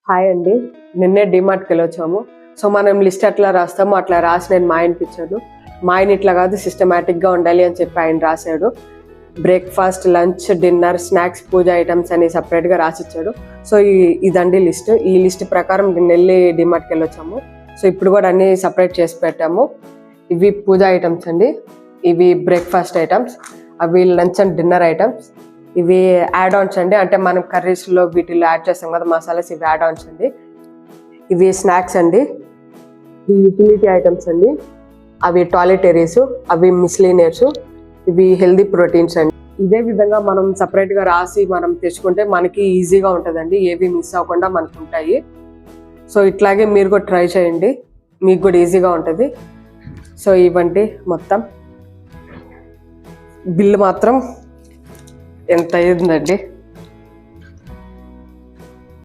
Hi అండి, నిన్నే డిమార్ట్కి వెళ్ళొచ్చాము. So మనం లిస్ట్ ఎట్లా రాస్తామో అట్లా రాసి నేను మా ఆయనకి ఇచ్చాను. మా ఆయన ఇట్లా కాదు సిస్టమేటిక్గా ఉండాలి అని చెప్పి ఆయన రాశాడు. బ్రేక్ఫాస్ట్, లంచ్, డిన్నర్, స్నాక్స్, పూజ ఐటమ్స్ అని సపరేట్గా రాసిచ్చాడు. సో ఇదండి లిస్ట్. ఈ లిస్ట్ ప్రకారం నేను వెళ్ళి డిమార్ట్కి వెళ్ళొచ్చాము. సో ఇప్పుడు కూడా అన్ని సపరేట్ చేసి పెట్టాము. ఇవి పూజ ఐటమ్స్ అండి, ఇవి బ్రేక్ఫాస్ట్ ఐటమ్స్, అవి లంచ్ అండ్ డిన్నర్ ఐటమ్స్, ఇవి యాడ్ ఆన్స్ అండి, అంటే మనం కర్రీస్లో వీటిల్లో యాడ్ చేస్తాం కదా మసాలాస్, ఇవి యాడ్ ఆన్స్ అండి. ఇవి స్నాక్స్ అండి, ఈ యూటిలిటీ ఐటమ్స్ అండి, అవి టాయిలెటరీస్, అవి మిస్లీనియర్స్, ఇవి హెల్దీ ప్రోటీన్స్ అండి. ఇదే విధంగా మనం సపరేట్గా రాసి మనం తెచ్చుకుంటే మనకి ఈజీగా ఉంటుందండి, ఏవి మిస్ అవ్వకుండా మనకు ఉంటాయి. సో ఇట్లాగే మీరు కూడా ట్రై చేయండి, మీకు కూడా ఈజీగా ఉంటుంది. సో ఇవ్వండి మొత్తం బిల్లు మాత్రం ఎంత అయ్యిందండి.